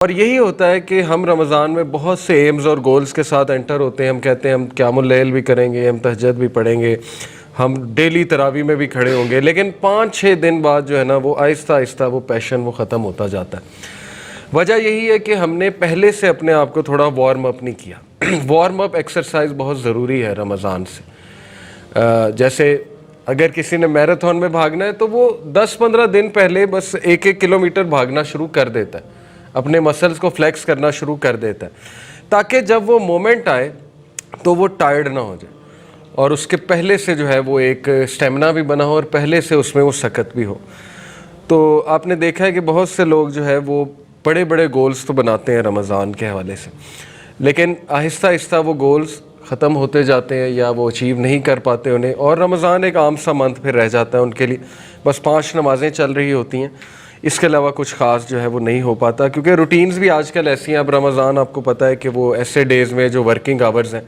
اور یہی ہوتا ہے کہ ہم رمضان میں بہت سے ایمز اور گولز کے ساتھ انٹر ہوتے ہیں. ہم کہتے ہیں ہم قیام اللیل بھی کریں گے, ہم تہجد بھی پڑھیں گے, ہم ڈیلی تراویح میں بھی کھڑے ہوں گے, لیکن 5-6 دن بعد جو ہے نا وہ آہستہ آہستہ وہ پیشن وہ ختم ہوتا جاتا ہے. وجہ یہی ہے کہ ہم نے پہلے سے اپنے آپ کو تھوڑا وارم اپ نہیں کیا. وارم اپ ایکسرسائز بہت ضروری ہے رمضان سے. جیسے اگر کسی نے میراتھن میں بھاگنا ہے تو وہ 10-15 دن پہلے بس 1-1 کلومیٹر بھاگنا شروع کر دیتا ہے, اپنے مسلز کو فلیکس کرنا شروع کر دیتا ہے, تاکہ جب وہ مومنٹ آئے تو وہ ٹائرڈ نہ ہو جائے اور اس کے پہلے سے جو ہے وہ ایک سٹیمنا بھی بنا ہو اور پہلے سے اس میں وہ سکت بھی ہو. تو آپ نے دیکھا ہے کہ بہت سے لوگ جو ہے وہ بڑے بڑے گولز تو بناتے ہیں رمضان کے حوالے سے, لیکن آہستہ آہستہ وہ گولز ختم ہوتے جاتے ہیں یا وہ اچیو نہیں کر پاتے انہیں, اور رمضان ایک عام سا منتھ پھر رہ جاتا ہے ان کے لیے. بس 5 نمازیں چل رہی ہوتی ہیں, اس کے علاوہ کچھ خاص جو ہے وہ نہیں ہو پاتا, کیونکہ روٹینز بھی آج کل ایسی ہیں. اب رمضان آپ کو پتہ ہے کہ وہ ایسے ڈیز میں جو ورکنگ آورز ہیں,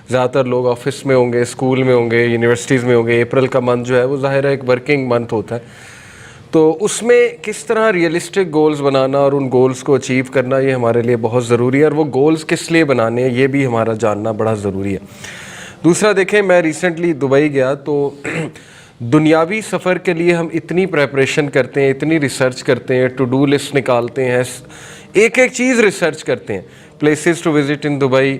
زیادہ تر لوگ آفس میں ہوں گے, اسکول میں ہوں گے, یونیورسٹیز میں ہوں گے. اپریل کا منتھ جو ہے وہ ظاہر ہے ایک ورکنگ منتھ ہوتا ہے, تو اس میں کس طرح ریئلسٹک گولز بنانا اور ان گولز کو اچیو کرنا یہ ہمارے لیے بہت ضروری ہے, اور وہ گولز کس لیے بنانے ہیں یہ بھی ہمارا جاننا بڑا ضروری ہے. دوسرا دیکھیں, میں ریسنٹلی دبئی گیا تو دنیاوی سفر کے لیے ہم اتنی پریپریشن کرتے ہیں, اتنی ریسرچ کرتے ہیں, ٹو ڈو لسٹ نکالتے ہیں, ایک ایک چیز ریسرچ کرتے ہیں. Places to visit in Dubai,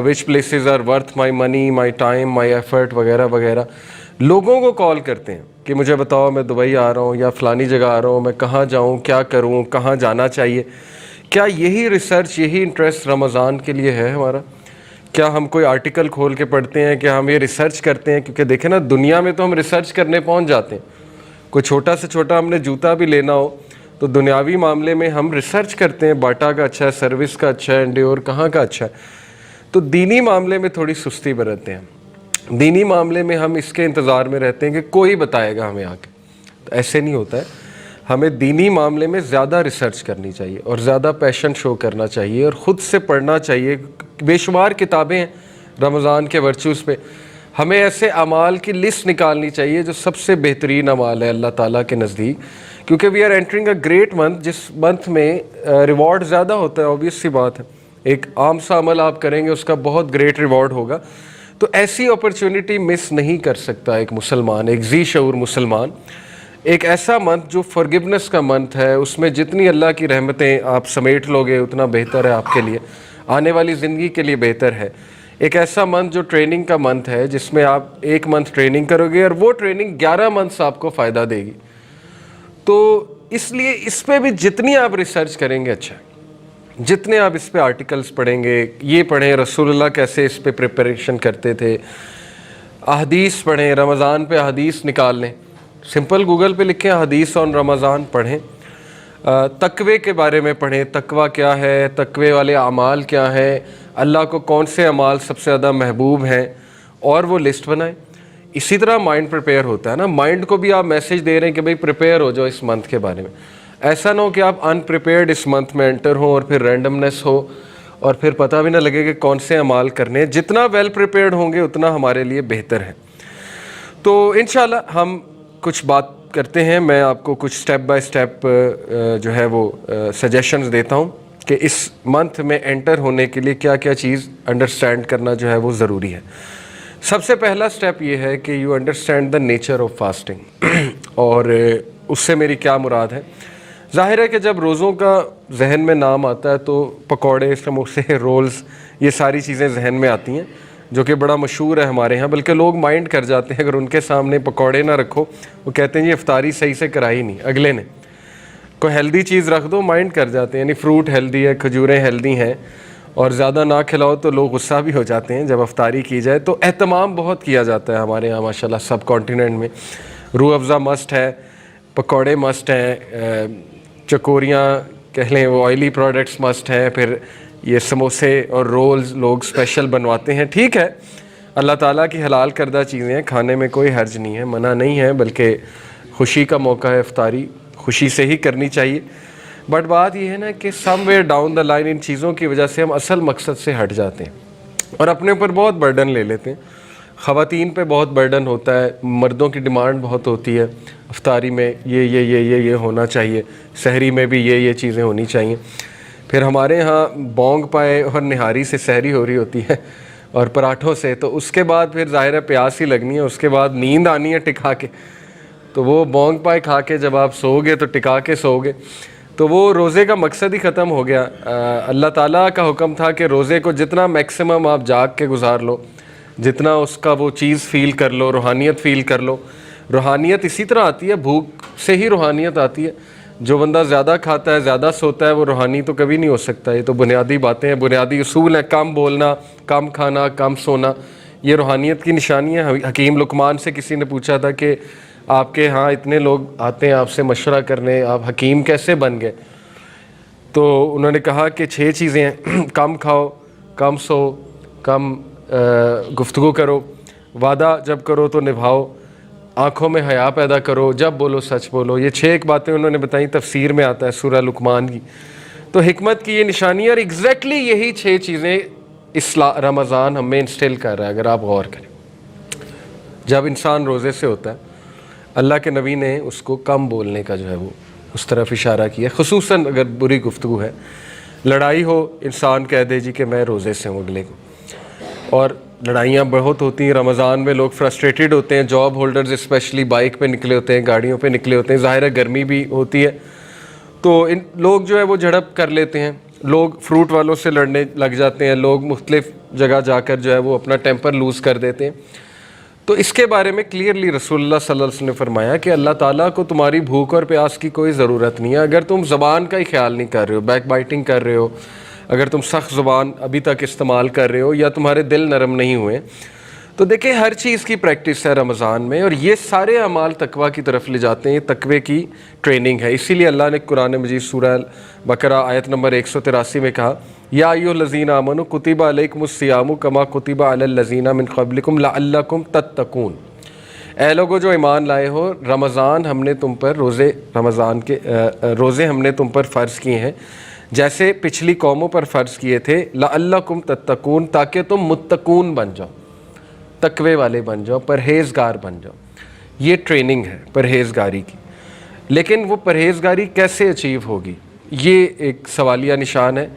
which places are worth my money, my time, my effort وغیرہ وغیرہ. لوگوں کو کال کرتے ہیں کہ مجھے بتاؤ میں دبئی آ رہا ہوں یا فلانی جگہ آ رہا ہوں, میں کہاں جاؤں, کیا کروں, کہاں جانا چاہیے. کیا یہی ریسرچ, یہی انٹرسٹ رمضان کے لیے ہے ہمارا؟ کیا ہم کوئی آرٹیکل کھول کے پڑھتے ہیں, کیا ہم یہ ریسرچ کرتے ہیں؟ کیونکہ دیکھیں نا, دنیا میں تو ہم ریسرچ کرنے پہنچ جاتے ہیں. کوئی چھوٹا سے چھوٹا ہم نے جوتا بھی لینا ہو تو دنیاوی معاملے میں ہم ریسرچ کرتے ہیں, باٹا کا اچھا ہے, سروس کا اچھا ہے, انڈیور کہاں کا اچھا ہے. تو دینی معاملے میں تھوڑی سستی برتتے ہیں. دینی معاملے میں ہم اس کے انتظار میں رہتے ہیں کہ کوئی بتائے گا ہمیں آ کے. تو ایسے نہیں ہوتا ہے. ہمیں دینی معاملے میں زیادہ ریسرچ کرنی چاہیے اور زیادہ پیشن شو کرنا چاہیے اور خود سے پڑھنا چاہیے. بے شمار کتابیں ہیں رمضان کے ورچوز پہ. ہمیں ایسے اعمال کی لسٹ نکالنی چاہیے جو سب سے بہترین اعمال ہے اللہ تعالیٰ کے نزدیک, کیونکہ we are entering a great month, جس منتھ میں ریوارڈ زیادہ ہوتا ہے. اوبیس سی بات ہے, ایک عام سا عمل آپ کریں گے اس کا بہت گریٹ ریوارڈ ہوگا. تو ایسی اپرچونٹی مس نہیں کر سکتا ایک مسلمان, ایک ذی شعور مسلمان. ایک ایسا منتھ جو فارگیونیس کا منتھ ہے, اس میں جتنی اللہ کی رحمتیں آپ سمیٹ لوگے اتنا بہتر ہے آپ کے لیے, آنے والی زندگی کے لیے بہتر ہے. ایک ایسا منتھ جو ٹریننگ کا منتھ ہے, جس میں آپ 1 منتھ ٹریننگ کرو گے اور وہ ٹریننگ 11 منتھس آپ کو فائدہ دے گی. تو اس لیے اس پہ بھی جتنی آپ ریسرچ کریں گے اچھا ہے, جتنے آپ اس پہ آرٹیکلز پڑھیں گے. یہ پڑھیں رسول اللہ کیسے اس پہ پریپریشن کرتے تھے, احادیث پڑھیں, رمضان پہ احادیث نکال لیں, سمپل گوگل پہ لکھیں حدیث آن رمضان, پڑھیں. تقوی کے بارے میں پڑھیں, تقوی کیا ہے, تقوی والے اعمال کیا ہیں, اللہ کو کون سے اعمال سب سے زیادہ محبوب ہیں, اور وہ لسٹ بنائیں. اسی طرح مائنڈ پریپیئر ہوتا ہے نا, مائنڈ کو بھی آپ میسیج دے رہے ہیں کہ بھئی پریپیئر ہو جاؤ اس منتھ کے بارے میں. ایسا نہ ہو کہ آپ ان پریپیئرڈ اس منتھ میں انٹر ہوں اور پھر رینڈمنس ہو اور پھر پتہ بھی نہ لگے کہ کون سے اعمال کرنے ہیں. جتنا ویل پریپیئرڈ ہوں گے اتنا ہمارے لیے بہتر ہے. تو انشاءاللہ ہم کچھ بات کرتے ہیں. میں آپ کو کچھ سٹیپ بائی سٹیپ جو ہے وہ سجیشنز دیتا ہوں کہ اس منتھ میں انٹر ہونے کے لیے کیا کیا چیز انڈرسٹینڈ کرنا جو ہے وہ ضروری ہے. سب سے پہلا سٹیپ یہ ہے کہ you understand the nature of fasting. اور اس سے میری کیا مراد ہے؟ ظاہر ہے کہ جب روزوں کا ذہن میں نام آتا ہے تو پکوڑے, سموسے, رولز, یہ ساری چیزیں ذہن میں آتی ہیں, جو کہ بڑا مشہور ہے ہمارے ہاں. بلکہ لوگ مائنڈ کر جاتے ہیں اگر ان کے سامنے پکوڑے نہ رکھو, وہ کہتے ہیں یہ افطاری صحیح سے کرائی نہیں اگلے نے. کوئی ہیلدی چیز رکھ دو, مائنڈ کر جاتے ہیں, یعنی فروٹ ہیلدی ہے, کھجوریں ہیلدی ہیں, اور زیادہ نہ کھلاؤ تو لوگ غصہ بھی ہو جاتے ہیں جب افطاری کی جائے. تو اہتمام بہت کیا جاتا ہے ہمارے یہاں ماشاءاللہ سب کانٹیننٹ میں. روح افزا مسٹ ہے, پکوڑے مسٹ ہیں, چکوریاں کہہ لیں وہ آئلی پروڈکٹس مسٹ ہیں, پھر یہ سموسے اور رولز لوگ اسپیشل بنواتے ہیں. ٹھیک ہے, اللہ تعالیٰ کی حلال کردہ چیزیں ہیں, کھانے میں کوئی حرج نہیں ہے, منع نہیں ہے, بلکہ خوشی کا موقع ہے, افطاری خوشی سے ہی کرنی چاہیے. بٹ بات یہ ہے نا کہ سم ویئر ڈاؤن دا لائن ان چیزوں کی وجہ سے ہم اصل مقصد سے ہٹ جاتے ہیں اور اپنے اوپر بہت برڈن لے لیتے ہیں. خواتین پہ بہت برڈن ہوتا ہے, مردوں کی ڈیمانڈ بہت ہوتی ہے, افطاری میں یہ ہونا چاہیے, سحری میں بھی یہ چیزیں ہونی چاہیے. پھر ہمارے ہاں بونگ پائے اور نہاری سے سحری ہو رہی ہوتی ہے اور پراٹھوں سے، تو اس کے بعد پھر ظاہر ہے پیاس ہی لگنی ہے، اس کے بعد نیند آنی ہے ٹکا کے، تو وہ بونگ پائے کھا کے جب آپ سو گے تو ٹکا کے سو گے، تو وہ روزے کا مقصد ہی ختم ہو گیا۔ اللہ تعالیٰ کا حکم تھا کہ روزے کو جتنا میکسیمم آپ جاگ کے گزار لو، جتنا اس کا وہ چیز فیل کر لو، روحانیت فیل کر لو۔ روحانیت اسی طرح آتی ہے، بھوک سے ہی روحانیت آتی ہے۔ جو بندہ زیادہ کھاتا ہے، زیادہ سوتا ہے، وہ روحانی تو کبھی نہیں ہو سکتا۔ یہ تو بنیادی باتیں ہیں، بنیادی اصول ہیں، کم بولنا، کم کھانا، کم سونا، یہ روحانیت کی نشانی ہے۔ حکیم لقمان سے کسی نے پوچھا تھا کہ آپ کے ہاں اتنے لوگ آتے ہیں آپ سے مشورہ کرنے، آپ حکیم کیسے بن گئے؟ تو انہوں نے کہا کہ 6 چیزیں ہیں، کم کھاؤ، کم سو، کم گفتگو کرو، وعدہ جب کرو تو نبھاؤ، آنکھوں میں حیا پیدا کرو، جب بولو سچ بولو۔ یہ 6 ایک باتیں انہوں نے بتائیں، تفسیر میں آتا ہے سورہ لقمان کی۔ تو حکمت کی یہ نشانی ہے، اور ایگزیکٹلی یہی 6 چیزیں رمضان ہمیں انسٹل کر رہا ہے۔ اگر آپ غور کریں، جب انسان روزے سے ہوتا ہے، اللہ کے نبی نے اس کو کم بولنے کا جو ہے وہ اس طرف اشارہ کیا، خصوصاً اگر بری گفتگو ہے، لڑائی ہو، انسان کہہ دے جی کہ میں روزے سے ہوں اگلے کو۔ اور لڑائیاں بہت ہوتی ہیں رمضان میں، لوگ فرسٹریٹڈ ہوتے ہیں، جاب ہولڈرز اسپیشلی بائک پہ نکلے ہوتے ہیں، گاڑیوں پہ نکلے ہوتے ہیں، ظاہر ہے گرمی بھی ہوتی ہے، تو ان لوگ جو ہے وہ جھڑپ کر لیتے ہیں، لوگ فروٹ والوں سے لڑنے لگ جاتے ہیں، لوگ مختلف جگہ جا کر جو ہے وہ اپنا ٹیمپر لوز کر دیتے ہیں۔ تو اس کے بارے میں کلیئرلی رسول اللہ صلی اللہ علیہ وسلم نے فرمایا کہ اللہ تعالیٰ کو تمہاری بھوک اور پیاس کی کوئی ضرورت نہیں ہے۔ اگر تم زبان کا ہی خیال نہیں کر رہے ہو، بیک بائٹنگ کر رہے ہو، اگر تم سخت زبان ابھی تک استعمال کر رہے ہو، یا تمہارے دل نرم نہیں ہوئے، تو دیکھیں ہر چیز کی پریکٹس ہے رمضان میں، اور یہ سارے اعمال تقویٰ کی طرف لے جاتے ہیں، یہ تقوی کی ٹریننگ ہے۔ اسی لیے اللہ نے قرآن مجید سورہ بقرہ آیت نمبر 183 میں کہا، یا ایھا الذین آمنوا کتب علیکم الصیام کما کتب علی الذین من قبلکم لعلکم تتقون۔ اے لوگو جو ایمان لائے ہو، رمضان ہم نے تم پر روزے ہم نے تم پر فرض کیے ہیں جیسے پچھلی قوموں پر فرض کیے تھے، لعلکم تتقون، تاکہ تم متقون بن جاؤ، تقوی والے بن جاؤ، پرہیزگار بن جاؤ۔ یہ ٹریننگ ہے پرہیزگاری کی، لیکن وہ پرہیزگاری کیسے اچیو ہوگی، یہ ایک سوالیہ نشان ہے،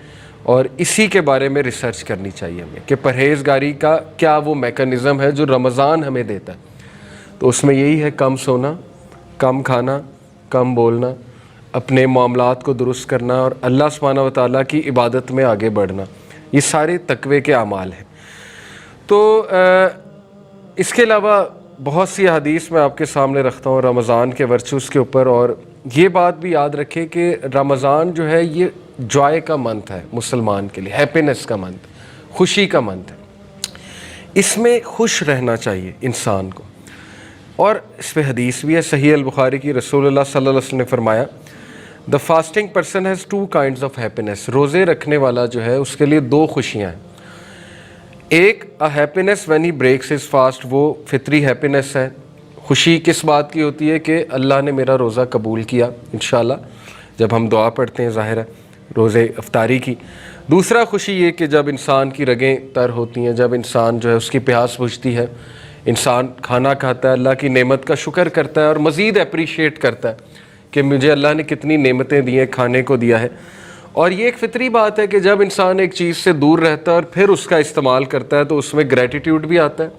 اور اسی کے بارے میں ریسرچ کرنی چاہیے ہمیں کہ پرہیزگاری کا کیا وہ میکانزم ہے جو رمضان ہمیں دیتا ہے۔ تو اس میں یہی ہے، کم سونا، کم کھانا، کم بولنا، اپنے معاملات کو درست کرنا، اور اللہ سبحانہ و تعالیٰ کی عبادت میں آگے بڑھنا، یہ سارے تقوی کے اعمال ہیں۔ تو اس کے علاوہ بہت سی حدیث میں آپ کے سامنے رکھتا ہوں رمضان کے ورچوز کے اوپر، اور یہ بات بھی یاد رکھیں کہ رمضان جو ہے یہ جوائے کا منتھ ہے مسلمان کے لیے، ہیپینس کا منتھ، خوشی کا منتھ ہے۔ اس میں خوش رہنا چاہیے انسان کو، اور اس پہ حدیث بھی ہے صحیح البخاری کی، رسول اللہ صلی اللہ علیہ وسلم نے فرمایا، the fasting person has 2 kinds of happiness۔ روزے رکھنے والا جو ہے اس کے لیے 2 خوشیاں ہیں۔ ایک happiness when he breaks his fast, وہ فطری ہیپینس ہے، خوشی کس بات کی ہوتی ہے کہ اللہ نے میرا روزہ قبول کیا انشاءاللہ، جب ہم دعا پڑھتے ہیں ظاہر ہے روزے افطاری کی۔ دوسرا خوشی یہ کہ جب انسان کی رگیں تر ہوتی ہیں، جب انسان جو ہے اس کی پیاس بجھتی ہے، انسان کھانا کھاتا ہے، اللہ کی نعمت کا شکر کرتا ہے، اور مزید اپریشیٹ کرتا ہے کہ مجھے اللہ نے کتنی نعمتیں دی ہیں، کھانے کو دیا ہے۔ اور یہ ایک فطری بات ہے کہ جب انسان ایک چیز سے دور رہتا ہے اور پھر اس کا استعمال کرتا ہے تو اس میں گریٹیٹیوڈ بھی آتا ہے،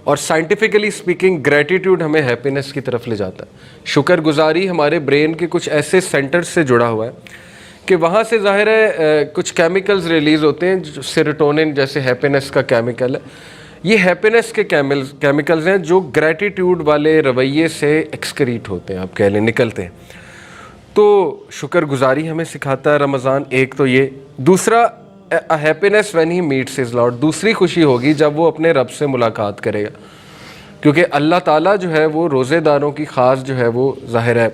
اور سائنٹیفکلی سپیکنگ گریٹیٹیوڈ ہمیں ہیپینس کی طرف لے جاتا ہے۔ شکر گزاری ہمارے برین کے کچھ ایسے سینٹر سے جڑا ہوا ہے کہ وہاں سے ظاہر ہے کچھ کیمیکلز ریلیز ہوتے ہیں، جو سیروٹونن جیسے ہیپینس کا کیمیکل ہے، یہ ہیپینس کے کیمیکلز ہیں جو گریٹیٹیوڈ والے رویے سے ایکسکریٹ ہوتے ہیں، آپ کہہ لیں نکلتے ہیں۔ تو شکر گزاری ہمیں سکھاتا ہے رمضان، ایک تو یہ۔ دوسرا happiness when he meets his lord, دوسری خوشی ہوگی جب وہ اپنے رب سے ملاقات کرے گا، کیونکہ اللہ تعالیٰ جو ہے وہ روزے داروں کی خاص جو ہے وہ ظاہر ہے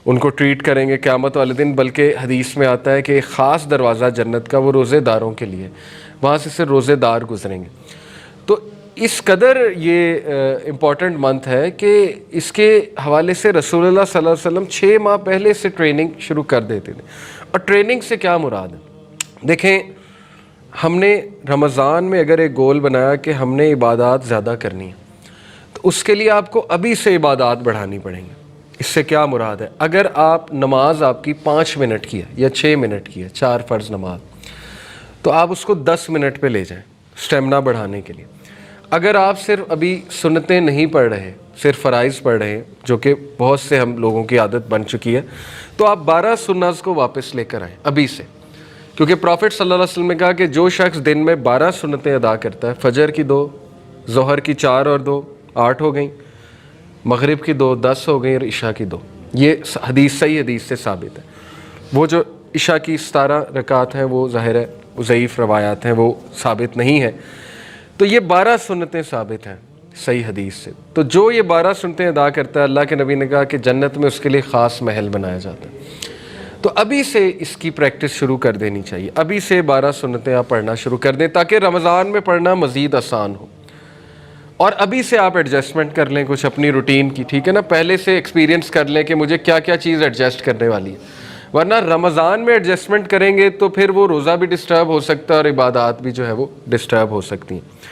ان کو ٹریٹ کریں گے قیامت والے دن، بلکہ حدیث میں آتا ہے کہ ایک خاص دروازہ جنت کا وہ روزے داروں کے لیے، وہاں سے صرف روزے دار گزریں گے۔ تو اس قدر یہ امپورٹنٹ منتھ ہے کہ اس کے حوالے سے رسول اللہ صلی اللہ علیہ وسلم 6 ماہ پہلے سے ٹریننگ شروع کر دیتے تھے۔ اور ٹریننگ سے کیا مراد ہے؟ دیکھیں، ہم نے رمضان میں اگر ایک گول بنایا کہ ہم نے عبادات زیادہ کرنی ہے، تو اس کے لیے آپ کو ابھی سے عبادات بڑھانی پڑیں گی۔ اس سے کیا مراد ہے؟ اگر آپ نماز آپ کی 5 منٹ کی ہے یا 6 منٹ کی ہے، 4 فرض نماز، تو آپ اس کو 10 منٹ پہ لے جائیں سٹیمنا بڑھانے کے لیے۔ اگر آپ صرف ابھی سنتیں نہیں پڑھ رہے، صرف فرائض پڑھ رہے ہیں، جو کہ بہت سے ہم لوگوں کی عادت بن چکی ہے، تو آپ 12 سنت کو واپس لے کر آئیں ابھی سے، کیونکہ پروفٹ صلی اللہ علیہ وسلم نے کہا کہ جو شخص دن میں 12 سنتیں ادا کرتا ہے، فجر کی 2، ظہر کی 4 اور 2 8 ہو گئیں، مغرب کی 2 10 ہو گئیں، اور عشاء کی 2، یہ حدیث صحیح حدیث سے ثابت ہے۔ وہ جو عشاء کی 17 رکعات ہیں وہ ظاہر ہے ضعیف روایات ہیں، وہ ثابت نہیں ہے، تو یہ 12 سنتیں ثابت ہیں صحیح حدیث سے۔ تو جو یہ 12 سنتیں ادا کرتا ہے، اللہ کے نبی نے کہا کہ جنت میں اس کے لیے خاص محل بنایا جاتا ہے۔ تو ابھی سے اس کی پریکٹس شروع کر دینی چاہیے، ابھی سے 12 سنتیں آپ پڑھنا شروع کر دیں تاکہ رمضان میں پڑھنا مزید آسان ہو، اور ابھی سے آپ ایڈجسٹمنٹ کر لیں کچھ اپنی روٹین کی، ٹھیک ہے نا، پہلے سے ایکسپیرینس کر لیں کہ مجھے کیا کیا چیز ایڈجسٹ کرنے والی ہے، ورنہ رمضان میں ایڈجسٹمنٹ کریں گے تو پھر وہ روزہ بھی ڈسٹرب ہو سکتا ہے اور عبادات بھی جو ہے وہ ڈسٹرب ہو سکتی ہیں۔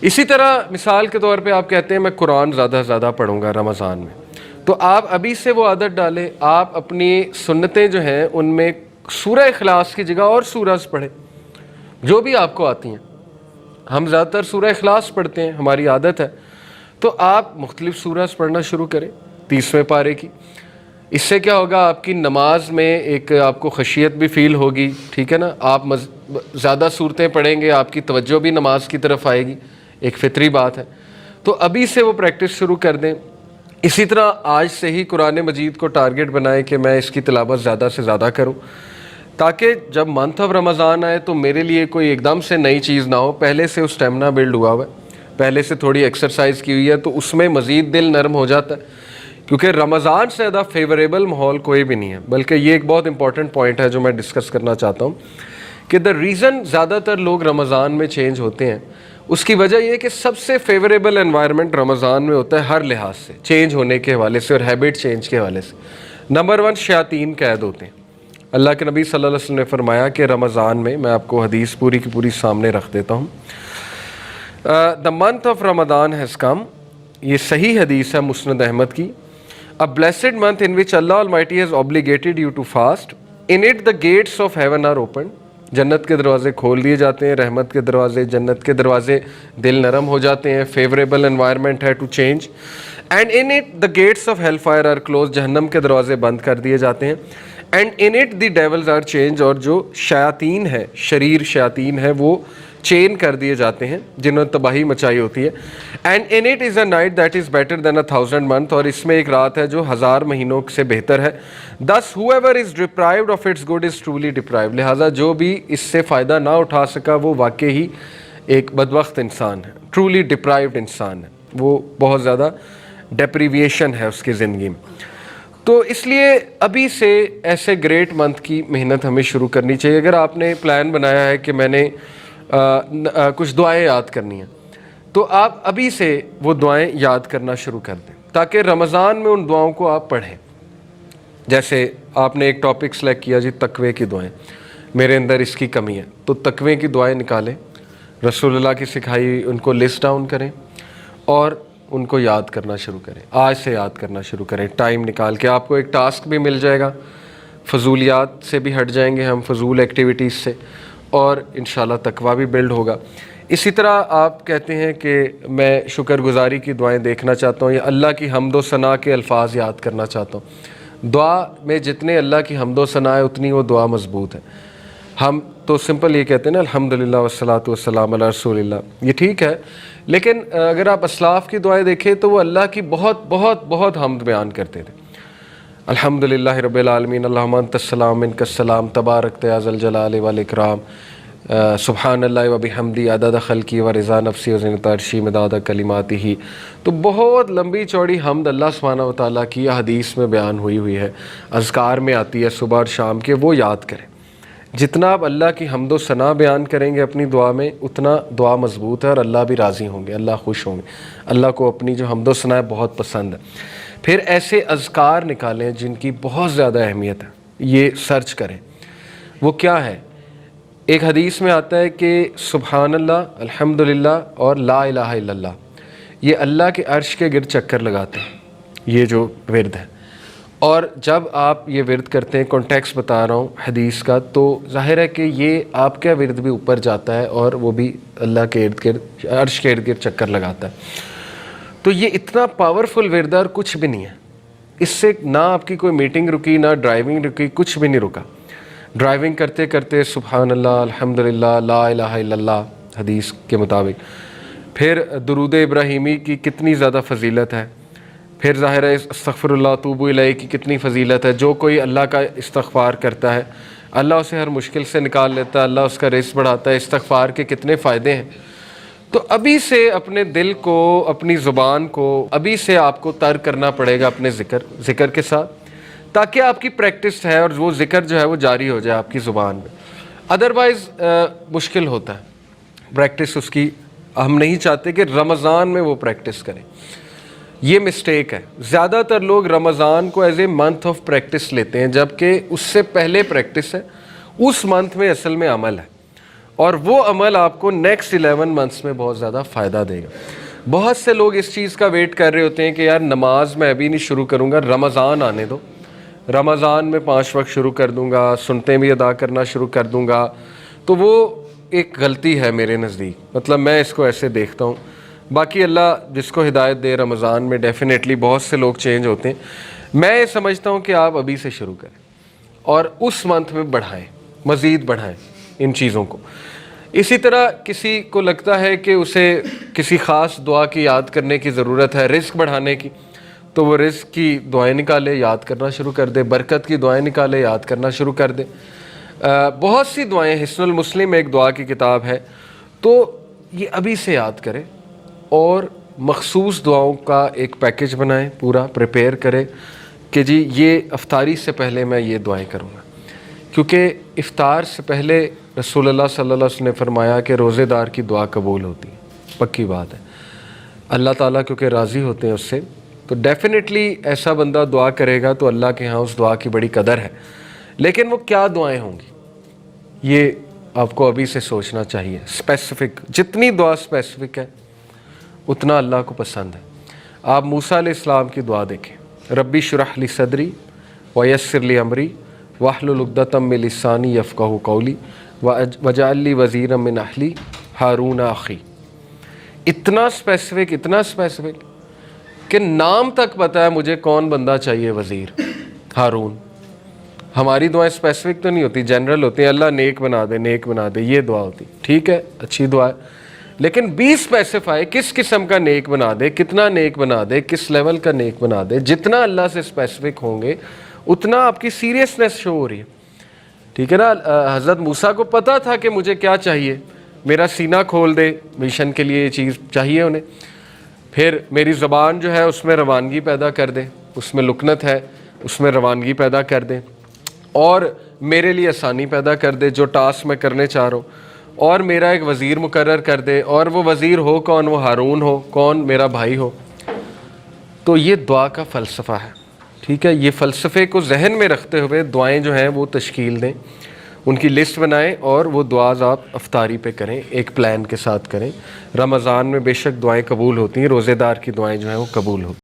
اسی طرح مثال کے طور پہ آپ کہتے ہیں میں قرآن زیادہ سے زیادہ پڑھوں گا رمضان میں، تو آپ ابھی سے وہ عادت ڈالیں، آپ اپنی سنتیں جو ہیں ان میں سورہ اخلاص کی جگہ اور سورج پڑھیں جو بھی آپ کو آتی ہیں۔ ہم زیادہ تر سورہ اخلاص پڑھتے ہیں، ہماری عادت ہے، تو آپ مختلف سورج پڑھنا شروع کریں 30ویں پارے کی۔ اس سے کیا ہوگا، آپ کی نماز میں ایک آپ کو خشیت بھی فیل ہوگی، ٹھیک ہے نا، آپ زیادہ صورتیں پڑھیں گے، آپ کی توجہ بھی نماز کی طرف آئے گی، ایک فطری بات ہے۔ تو ابھی سے وہ پریکٹس شروع کر دیں۔ اسی طرح آج سے ہی قرآن مجید کو ٹارگٹ بنائیں کہ میں اس کی تلاوت زیادہ سے زیادہ کروں، تاکہ جب منتھ آف رمضان آئے تو میرے لیے کوئی ایک دم سے نئی چیز نہ ہو، پہلے سے اسٹیمنا بلڈ ہوا ہوا ہے، پہلے سے تھوڑی ایکسرسائز کی ہوئی ہے، تو اس میں مزید دل نرم ہو جاتا ہے، کیونکہ رمضان سے زیادہ فیوریبل ماحول کوئی بھی نہیں ہے۔ بلکہ یہ ایک بہت امپورٹنٹ پوائنٹ ہے جو میں ڈسکس کرنا چاہتا ہوں کہ دا ریزن زیادہ تر لوگ رمضان میں چینج ہوتے ہیں، اس کی وجہ یہ ہے کہ سب سے فیوریبل انوائرمنٹ رمضان میں ہوتا ہے ہر لحاظ سے، چینج ہونے کے حوالے سے اور ہیبٹ چینج کے حوالے سے۔ نمبر 1 شیاطین قید ہوتے ہیں۔ اللہ کے نبی صلی اللہ علیہ وسلم نے فرمایا کہ رمضان میں آپ کو حدیث پوری کی پوری سامنے رکھ دیتا ہوں، the month of Ramzan has come, یہ صحیح حدیث ہے مسند احمد کی، a blessed month in which Allah Almighty has obligated you to fast, in it the gates of heaven are opened، جنت کے دروازے کھول دیے جاتے ہیں، رحمت کے دروازے، جنت کے دروازے، دل نرم ہو جاتے ہیں، فیوریبل انوائرمنٹ ہے to change, and in it the gates of hell fire are closed, جہنم کے دروازے بند کر دیے جاتے ہیں، and in it the devils are chained, اور جو شیاطین ہے، شریر شیاطین ہے، وہ چین کر دیے جاتے ہیں جنہوں نے تباہی مچائی ہوتی ہے، and in it is a night that is better than 1000 months، اور اس میں ایک رات ہے جو 1000 مہینوں سے بہتر ہے، thus whoever is deprived of its good is truly deprived، لہٰذا جو بھی اس سے فائدہ نہ اٹھا سکا وہ واقعی ہی ایک بدبخت انسان ہے، ٹرولی ڈپرائیوڈ انسان ہے، وہ بہت زیادہ ڈیپریویشن ہے اس کی زندگی میں۔ تو اس لیے ابھی سے ایسے گریٹ منتھ کی محنت ہمیں شروع کرنی چاہیے۔ اگر آپ نے پلان بنایا ہے کہ میں نے کچھ دعائیں یاد کرنی ہیں، تو آپ ابھی سے وہ دعائیں یاد کرنا شروع کر دیں تاکہ رمضان میں ان دعاؤں کو آپ پڑھیں۔ جیسے آپ نے ایک ٹاپک سلیکٹ کیا جی تقوی کی دعائیں، میرے اندر اس کی کمی ہے، تو تقوی کی دعائیں نکالیں، رسول اللہ کی سکھائی ان کو لسٹ ڈاؤن کریں اور ان کو یاد کرنا شروع کریں، آج سے یاد کرنا شروع کریں، ٹائم نکال کے۔ آپ کو ایک ٹاسک بھی مل جائے گا، فضولیات سے بھی ہٹ جائیں گے ہم، فضول ایکٹیویٹیز سے، اور انشاءاللہ تقوی بھی بلڈ ہوگا۔ اسی طرح آپ کہتے ہیں کہ میں شکر گزاری کی دعائیں دیکھنا چاہتا ہوں یا اللہ کی حمد و ثنا کے الفاظ یاد کرنا چاہتا ہوں۔ دعا میں جتنے اللہ کی حمد و ثنا ہے اتنی وہ دعا مضبوط ہے۔ ہم تو سمپل یہ کہتے ہیں نا الحمدللہ والصلاۃ والسلام علی رسول اللہ، یہ ٹھیک ہے، لیکن اگر آپ اسلاف کی دعائیں دیکھیں تو وہ اللہ کی بہت بہت بہت حمد بیان کرتے تھے۔ الحمدللہ رب العالمین، اللہم انت السلام منک السلام، تبارک یا ذا الجلال والاکرام، سبحان اللہ و بحمدی عدد خلقی و رضا نفسی و زینت عرشی مداد کلماتہ۔ تو بہت لمبی چوڑی حمد اللہ سبحانہ و تعالیٰ کی حدیث میں بیان ہوئی ہے، اذکار میں آتی ہے صبح اور شام کے، وہ یاد کریں۔ جتنا آپ اللہ کی حمد و ثنا بیان کریں گے اپنی دعا میں اتنا دعا مضبوط ہے اور اللہ بھی راضی ہوں گے، اللہ خوش ہوں گے، اللہ کو اپنی جو حمد و ثنا ہے بہت پسند ہے۔ پھر ایسے اذکار نکالیں جن کی بہت زیادہ اہمیت ہے، یہ سرچ کریں وہ کیا ہے۔ ایک حدیث میں آتا ہے کہ سبحان اللہ، الحمدللہ اور لا الہ الا اللہ، یہ اللہ کے عرش کے گرد چکر لگاتے ہیں، یہ جو ورد ہے۔ اور جب آپ یہ ورد کرتے ہیں، کانٹیکس بتا رہا ہوں حدیث کا، تو ظاہر ہے کہ یہ آپ کا ورد بھی اوپر جاتا ہے اور وہ بھی اللہ کے ارد گرد، عرش کے ارد گرد چکر لگاتا ہے. تو یہ اتنا پاورفل ورد ہے اور کچھ بھی نہیں ہے. اس سے نہ آپ کی کوئی میٹنگ رکی، نہ ڈرائیونگ رکی، کچھ بھی نہیں رکا. ڈرائیونگ کرتے کرتے سبحان اللہ، الحمدللہ، لا الہ الا اللہ حدیث کے مطابق. پھر درود ابراہیمی کی کتنی زیادہ فضیلت ہے. پھر ظاہر ہے استغفر اللہ توبو الیہ کی کتنی فضیلت ہے. جو کوئی اللہ کا استغفار کرتا ہے اللہ اسے ہر مشکل سے نکال لیتا ہے، اللہ اس کا رزق بڑھاتا ہے. استغفار کے کتنے فائدے ہیں. تو ابھی سے اپنے دل کو، اپنی زبان کو ابھی سے آپ کو تر کرنا پڑے گا اپنے ذکر کے ساتھ، تاکہ آپ کی پریکٹس ہے اور وہ ذکر جو ہے وہ جاری ہو جائے آپ کی زبان میں. ادروائز مشکل ہوتا ہے پریکٹس اس کی. ہم نہیں چاہتے کہ رمضان میں وہ پریکٹس کریں. یہ مسٹیک ہے. زیادہ تر لوگ رمضان کو as a month of practice لیتے ہیں، جبکہ اس سے پہلے پریکٹس ہے. اس منتھ میں اصل میں عمل ہے، اور وہ عمل آپ کو نیکسٹ 11 منتھس میں بہت زیادہ فائدہ دے گا. بہت سے لوگ اس چیز کا ویٹ کر رہے ہوتے ہیں کہ یار نماز میں ابھی نہیں شروع کروں گا، رمضان آنے دو، رمضان میں 5 وقت شروع کر دوں گا، سنتیں بھی ادا کرنا شروع کر دوں گا. تو وہ ایک غلطی ہے میرے نزدیک. مطلب میں اس کو ایسے دیکھتا ہوں. باقی اللہ جس کو ہدایت دے، رمضان میں ڈیفینیٹلی بہت سے لوگ چینج ہوتے ہیں. میں یہ سمجھتا ہوں کہ آپ ابھی سے شروع کریں اور اس منتھ میں بڑھائیں، مزید بڑھائیں ان چیزوں کو. اسی طرح کسی کو لگتا ہے کہ اسے کسی خاص دعا کی یاد کرنے کی ضرورت ہے رزق بڑھانے کی، تو وہ رزق کی دعائیں نکالے، یاد کرنا شروع کر دے. برکت کی دعائیں نکالے، یاد کرنا شروع کر دے. بہت سی دعائیں، حصن المسلم ایک دعا کی کتاب ہے، تو یہ ابھی سے یاد کریں اور مخصوص دعاؤں کا ایک پیکج بنائیں، پورا پریپیئر کریں کہ جی یہ افطاری سے پہلے میں یہ دعائیں کروں گا. کیونکہ افطار سے پہلے رسول اللہ صلی اللہ علیہ وسلم نے فرمایا کہ روزے دار کی دعا قبول ہوتی ہے. پکی بات ہے. اللہ تعالیٰ کیونکہ راضی ہوتے ہیں اس سے، تو ڈیفینیٹلی ایسا بندہ دعا کرے گا تو اللہ کے ہاں اس دعا کی بڑی قدر ہے. لیکن وہ کیا دعائیں ہوں گی یہ آپ کو ابھی سے سوچنا چاہیے. اسپیسیفک، جتنی دعا اسپیسیفک ہے اتنا اللہ کو پسند ہے. آپ موسیٰ علیہ السلام کی دعا دیکھیں، ربی اشرح لی صدری ویسر لی امری واحلل عقدۃ من لسانی یفقہوا قولی واجعل لی وزیرا من اہلی ہارون اخی. اتنا اسپیسیفک کہ نام تک پتہ ہے مجھے کون بندہ چاہیے وزیر، ہارون. ہماری دعائیں اسپیسیفک تو نہیں ہوتی، جنرل ہوتی ہیں. اللہ نیک بنا دے، یہ دعا ہوتی. ٹھیک ہے، اچھی دعا ہے، لیکن بی اسپیسیفائی کس قسم کا نیک بنا دے، کتنا نیک بنا دے، کس لیول کا نیک بنا دے. جتنا اللہ سے اسپیسیفک ہوں گے اتنا آپ کی سیریسنس شو ہو رہی ہے. ٹھیک ہے نا. حضرت موسیٰ کو پتا تھا کہ مجھے کیا چاہیے، میرا سینہ کھول دے، مشن کے لیے یہ چیز چاہیے انہیں. پھر میری زبان جو ہے اس میں روانگی پیدا کر دے، اس میں لکنت ہے اس میں روانگی پیدا کر دے، اور میرے لیے آسانی پیدا کر دے جو ٹاسک میں کرنے چاہ رہا ہوں. اور میرا ایک وزیر مقرر کر دے، اور وہ وزیر ہو کون؟ وہ ہارون ہو، کون؟ میرا بھائی ہو. تو یہ دعا کا فلسفہ ہے. ٹھیک ہے، یہ فلسفے کو ذہن میں رکھتے ہوئے دعائیں جو ہیں وہ تشکیل دیں، ان کی لسٹ بنائیں، اور وہ دعاز آپ افطاری پہ کریں، ایک پلان کے ساتھ کریں. رمضان میں بے شک دعائیں قبول ہوتی ہیں، روزے دار کی دعائیں جو ہیں وہ قبول ہوتی ہیں.